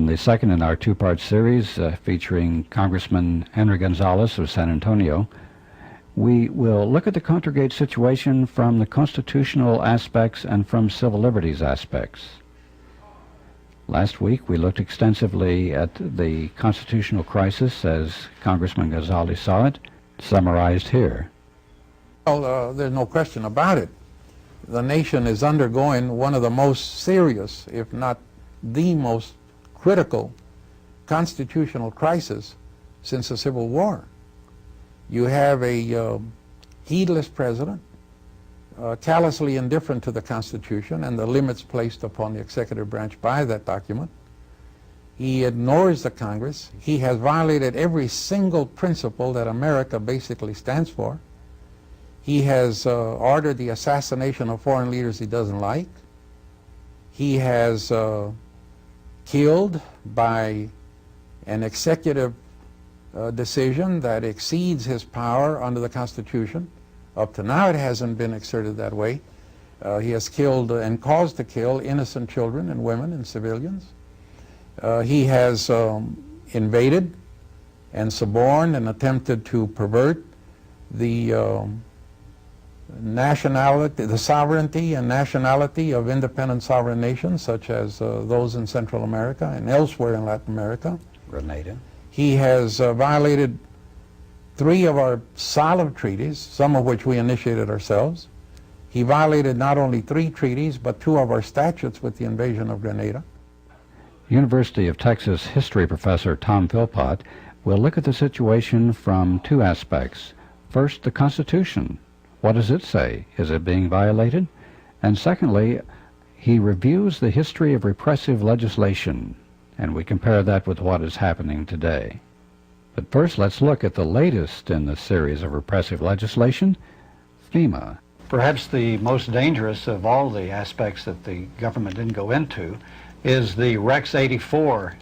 In the second in our two-part series featuring Congressman Gonzalez of San Antonio, we will look at the Contra-Gate situation from the constitutional aspects and from civil liberties aspects. Last week we looked extensively at the constitutional crisis as Congressman Gonzalez saw it, summarized here. Well, there's no question about it. The nation is undergoing one of the most serious, if not the most critical, constitutional crisis since the Civil War. You have a heedless president, callously indifferent to the Constitution and the limits placed upon the executive branch by that document. He ignores the Congress. He has violated every single principle that America basically stands for. He has ordered the assassination of foreign leaders he doesn't like. He has killed by an executive decision that exceeds his power under the Constitution. Up to now it hasn't been exerted that way. He has killed and caused to kill innocent children and women and civilians. He has invaded and suborned and attempted to pervert the nationality, the sovereignty and nationality of independent sovereign nations such as those in Central America and elsewhere in Latin America. Grenada. He has violated 3 of our solemn treaties, some of which we initiated ourselves. He violated not only 3 treaties, but 2 of our statutes with the invasion of Grenada. University of Texas history professor Tom Philpott will look at the situation from 2 aspects. First, the Constitution. What does it say? Is it being violated? And secondly, he reviews the history of repressive legislation, and we compare that with what is happening today. But first, let's look at the latest in the series of repressive legislation, FEMA. Perhaps the most dangerous of all the aspects that the government didn't go into is the Rex 84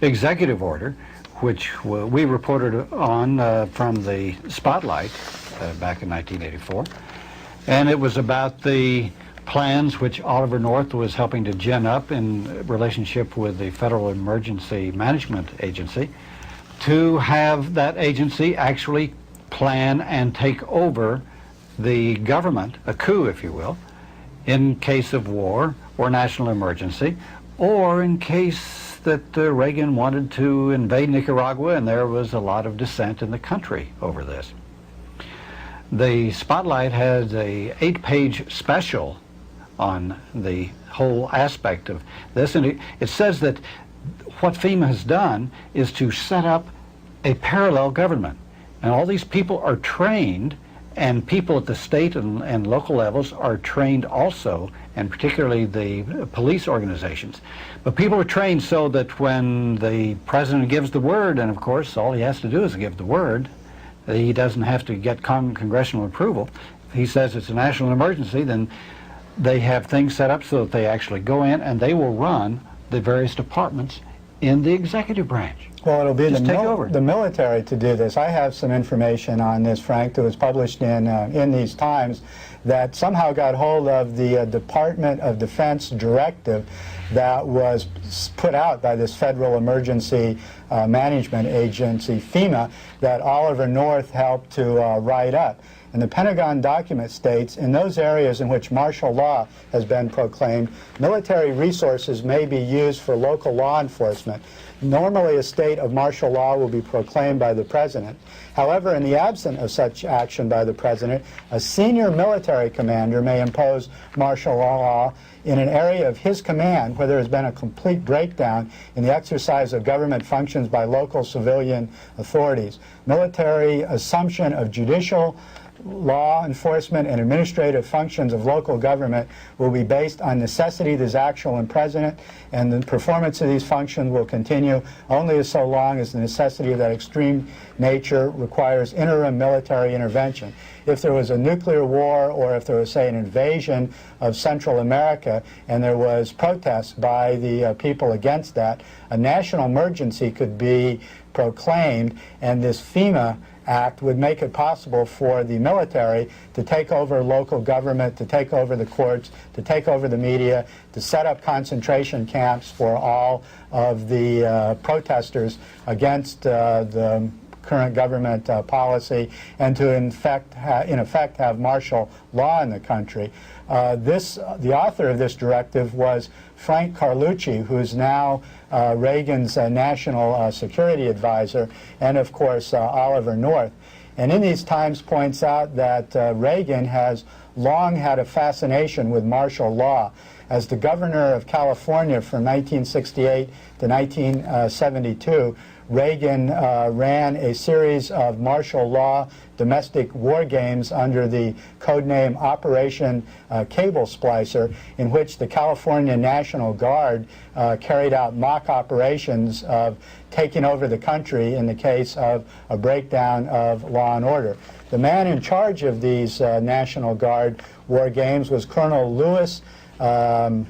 executive order, which we reported on from the Spotlight back in 1984. And it was about the plans which Oliver North was helping to gin up in relationship with the Federal Emergency Management Agency to have that agency actually plan and take over the government, a coup if you will, in case of war or national emergency, or in case that Reagan wanted to invade Nicaragua and there was a lot of dissent in the country over this. The Spotlight has a 8-page special on the whole aspect of this, and it says that what FEMA has done is to set up a parallel government, and all these people are trained, and people at the state and local levels are trained also, and particularly the police organizations. But people are trained so that when the president gives the word, and of course all he has to do is give the word, he doesn't have to get congressional approval. If he says it's a national emergency, then they have things set up so that they actually go in and they will run the various departments in the executive branch. Well, it'll be the military to do this. I have some information on this, Frank, that was published in these Times that somehow got hold of the Department of Defense directive that was put out by this Federal Emergency Management Agency, FEMA, that Oliver North helped to write up. And the Pentagon document states, in those areas in which martial law has been proclaimed, military resources may be used for local law enforcement. Normally, a state of martial law will be proclaimed by the President. However, in the absence of such action by the President, a senior military commander may impose martial law in an area of his command where there has been a complete breakdown in the exercise of government functions by local civilian authorities. Military assumption of judicial, law enforcement and administrative functions of local government will be based on necessity that is actual and present, and the performance of these functions will continue only so long as the necessity of that extreme nature requires interim military intervention. If there was a nuclear war, or if there was, say, an invasion of Central America and there was protest by the people against that, a national emergency could be proclaimed, and this FEMA Act would make it possible for the military to take over local government, to take over the courts, to take over the media, to set up concentration camps for all of the protesters against the current government policy, and to in effect have martial law in the country. The author of this directive was Frank Carlucci, who's now Reagan's national security advisor, and of course Oliver North. And in these times points out that Reagan has long had a fascination with martial law. As the governor of California from 1968 to 1972, Reagan ran a series of martial law domestic war games under the codename Operation Cable Splicer, in which the California National Guard carried out mock operations of taking over the country in the case of a breakdown of law and order. The man in charge of these National Guard war games was Colonel Louis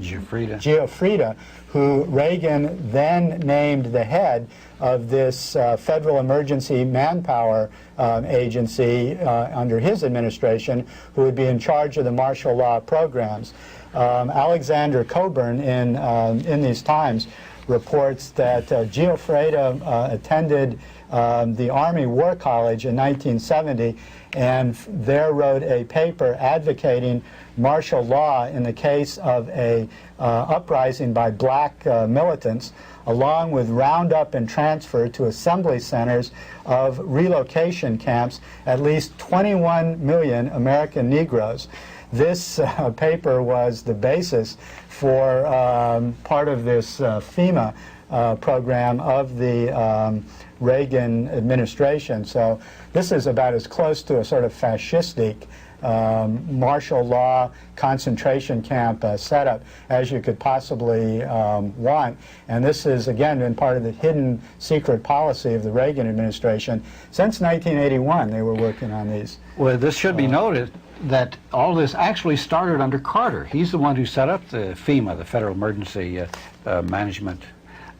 Giuffrida, who Reagan then named the head of this Federal Emergency Manpower Agency under his administration, who would be in charge of the martial law programs. Alexander Coburn in these times reports that Giuffrida attended the Army War College in 1970 and there wrote a paper advocating martial law in the case of a uprising by black militants, along with roundup and transfer to assembly centers of relocation camps at least 21 million American Negroes. This paper was the basis for part of this FEMA program of the Reagan administration. So this is about as close to a sort of fascistic martial law concentration camp setup as you could possibly want. And this has, again, been part of the hidden secret policy of the Reagan administration. Since 1981, they were working on these. Well, this should be noted that all this actually started under Carter. He's the one who set up the FEMA, the Federal Emergency Management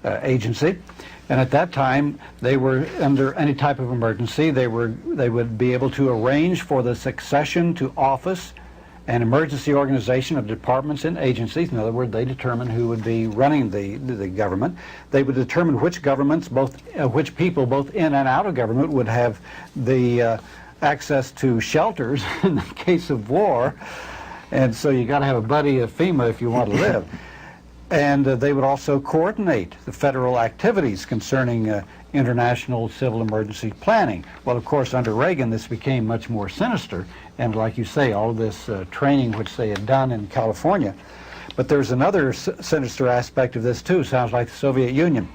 Agency. And at that time, they were under any type of emergency. They would be able to arrange for the succession to office and emergency organization of departments and agencies. In other words, they determined who would be running the government. They would determine which governments, which people, both in and out of government, would have the access to shelters in the case of war. And so you got to have a buddy at FEMA if you want to live. And they would also coordinate the federal activities concerning international civil emergency planning. Well, of course, under Reagan, this became much more sinister. And like you say, all of this training which they had done in California. But there's another sinister aspect of this, too. Sounds like the Soviet Union.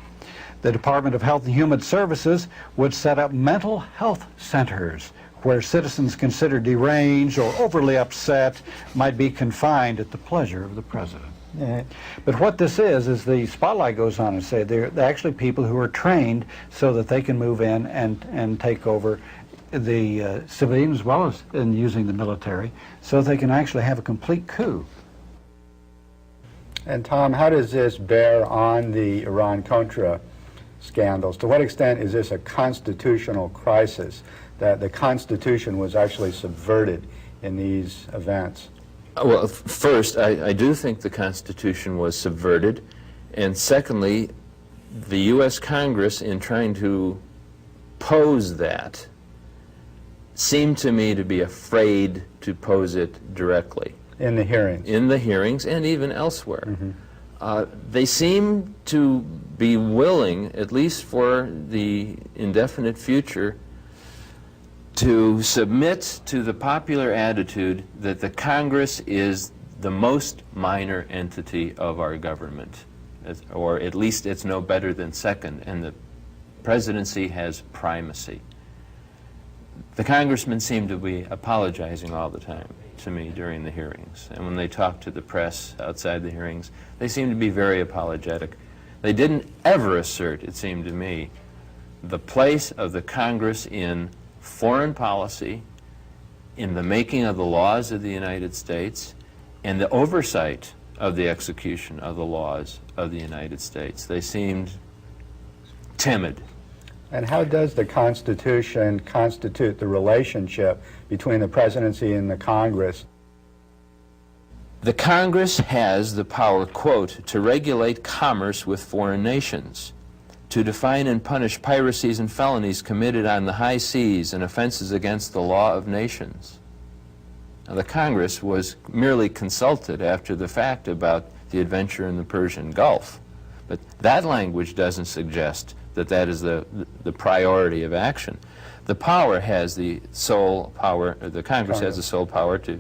The Department of Health and Human Services would set up mental health centers where citizens considered deranged or overly upset might be confined at the pleasure of the president. But what this is the spotlight goes on and say they're actually people who are trained so that they can move in and take over the civilians as well as in using the military, so they can actually have a complete coup. And Tom, how does this bear on the Iran-Contra scandals? To what extent is this a constitutional crisis, that the Constitution was actually subverted in these events? Well, first, I do think the Constitution was subverted, and secondly, the U.S. Congress, in trying to pose that, seemed to me to be afraid to pose it directly. In the hearings? In the hearings, and even elsewhere. Mm-hmm. They seem to be willing, at least for the indefinite future, to submit to the popular attitude that the Congress is the most minor entity of our government, or at least it's no better than second, and the presidency has primacy. The congressmen seem to be apologizing all the time to me during the hearings, and when they talk to the press outside the hearings, they seem to be very apologetic. They didn't ever assert, it seemed to me, the place of the Congress in foreign policy, in the making of the laws of the United States, and the oversight of the execution of the laws of the United States. They seemed timid. And how does the Constitution constitute the relationship between the presidency and the Congress? The Congress has the power, quote, to regulate commerce with foreign nations, to define and punish piracies and felonies committed on the high seas and offenses against the law of nations. Now, the Congress was merely consulted after the fact about the adventure in the Persian Gulf, but that language doesn't suggest that that is the priority of action. The power has the sole power, the Congress has the sole power to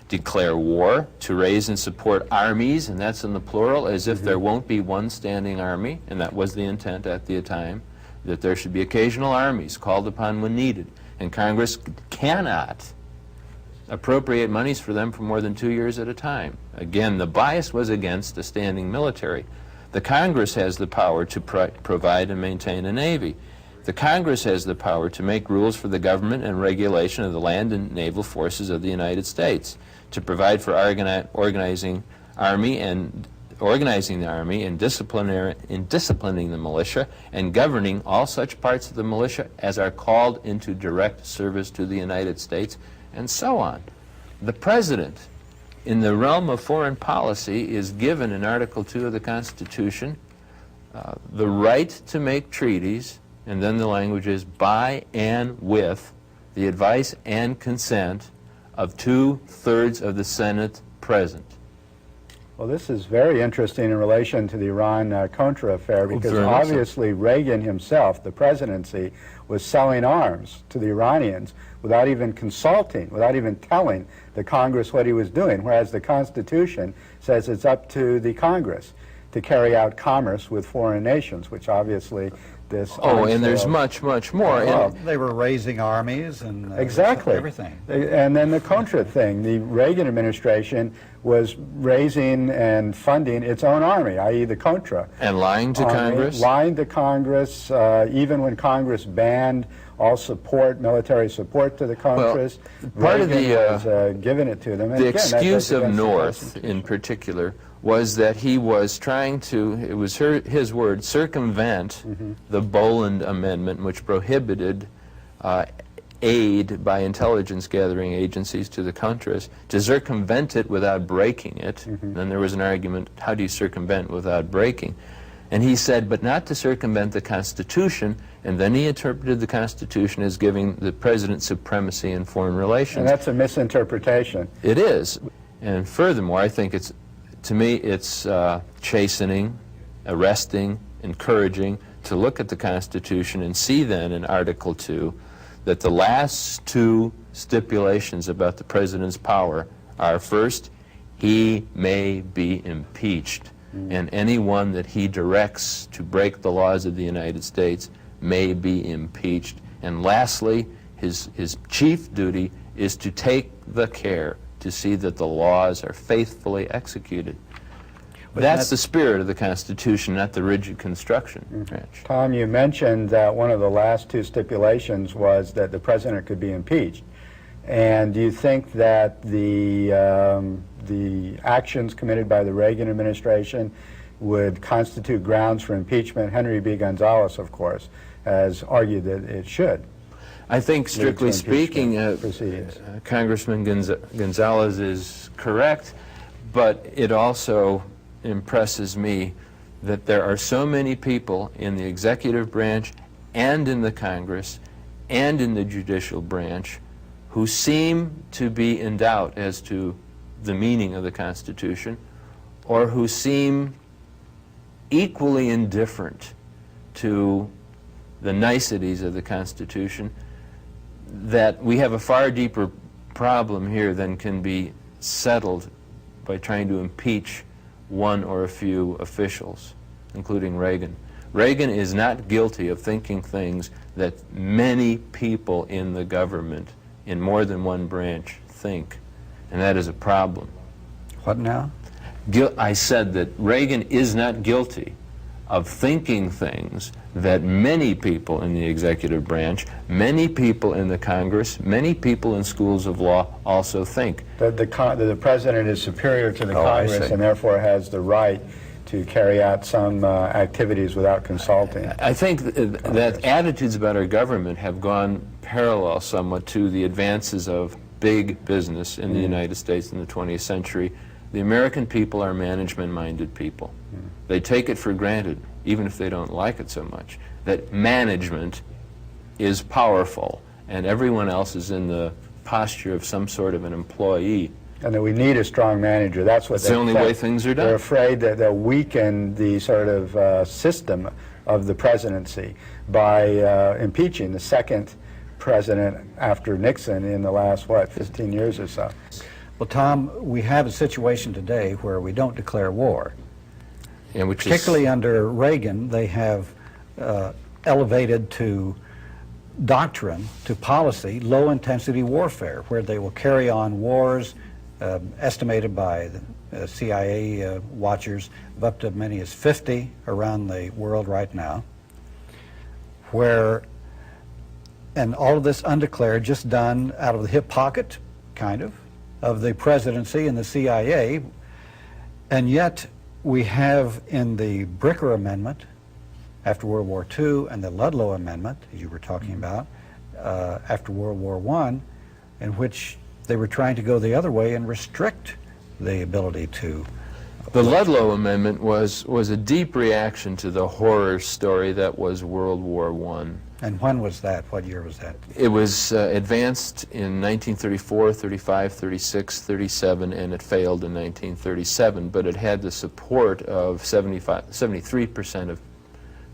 declare war, to raise and support armies, and that's in the plural, as if there won't be one standing army, and that was the intent at the time, that there should be occasional armies called upon when needed, and Congress cannot appropriate monies for them for more than 2 years at a time. Again, the bias was against a standing military. The Congress has the power to provide and maintain a navy. The Congress has the power to make rules for the government and regulation of the land and naval forces of the United States, to provide for organizing the army and disciplining the militia and governing all such parts of the militia as are called into direct service to the United States, and so on. The President, in the realm of foreign policy, is given in Article 2 of the Constitution the right to make treaties, and then the language is by and with the advice and consent of 2/3 of the Senate present. Well, this is very interesting in relation to the Iran-Contra affair, because very much so. obviously Reagan himself, the presidency, was selling arms to the Iranians without even consulting, without even telling the Congress what he was doing, whereas the Constitution says it's up to the Congress to carry out commerce with foreign nations, which obviously this... Oh, and there's much, much more. Well, They were raising armies and exactly. everything. And then the Contra thing, the Reagan administration was raising and funding its own army, i.e. the Contra. And lying to Congress? Lying to Congress, even when Congress banned all support, military support to the Contras. Part of Reagan the, was giving it to them. And the again, that excuse goes of against the North, Constitution. in particular, was that he was trying to, it was his word, circumvent the Boland Amendment, which prohibited aid by intelligence gathering agencies to the Contras, to circumvent it without breaking it. Then there was an argument, how do you circumvent without breaking? And he said, but not to circumvent the Constitution, and then he interpreted the Constitution as giving the President supremacy in foreign relations. And that's a misinterpretation. It is. And furthermore, I think it's, to me, it's chastening, arresting, encouraging to look at the Constitution and see then in Article 2 that the last two stipulations about the President's power are, first, he may be impeached, and anyone that he directs to break the laws of the United States may be impeached. And lastly, his chief duty is to take the care to see that the laws are faithfully executed. That's the spirit of the Constitution, not the rigid construction branch. Tom, you mentioned that one of the last two stipulations was that the President could be impeached. And do you think that the actions committed by the Reagan administration would constitute grounds for impeachment? Henry B. Gonzalez, of course, has argued that it should. I think, strictly speaking, Congressman Gonzalez is correct, but it also impresses me that there are so many people in the executive branch and in the Congress and in the judicial branch who seem to be in doubt as to the meaning of the Constitution, or who seem equally indifferent to the niceties of the Constitution, that we have a far deeper problem here than can be settled by trying to impeach one or a few officials, including Reagan. Reagan is not guilty of thinking things that many people in the government, in more than one branch, think, and that is a problem. What now? I said that Reagan is not guilty of thinking things that many people in the executive branch, many people in the Congress, many people in schools of law also think. That the President is superior to the Congress and therefore has the right to carry out some activities without consulting. I think that attitudes about our government have gone parallel somewhat to the advances of big business in the United States in the 20th century. The American people are management-minded people. They take it for granted, even if they don't like it so much, that management is powerful and everyone else is in the posture of some sort of an employee. And that we need a strong manager. That's what It's the only way things are done. They're afraid that they'll weaken the sort of system of the presidency by impeaching the second president after Nixon in the last, 15 years or so. Well, Tom, we have a situation today where we don't declare war. And which Particularly under Reagan, they have elevated to doctrine, to policy, low-intensity warfare, where they will carry on wars estimated by the CIA watchers of up to as many as 50 around the world right now, and all of this undeclared, just done out of the hip pocket, kind of the presidency and the CIA, and yet we have in the Bricker Amendment after World War II and the Ludlow Amendment, as you were talking about, after World War I, in which they were trying to go the other way and restrict the ability to... The Ludlow Amendment was a deep reaction to the horror story that was World War I. And when was that? What year was that? It was advanced in 1934, 35, 36, 37, and it failed in 1937, but it had the support of 73% of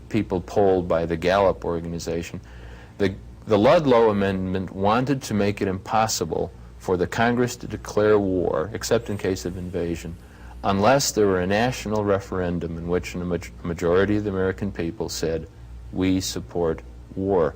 people polled by the Gallup organization. The Ludlow Amendment wanted to make it impossible for the Congress to declare war, except in case of invasion, unless there were a national referendum in which a majority of the American people said, we support war.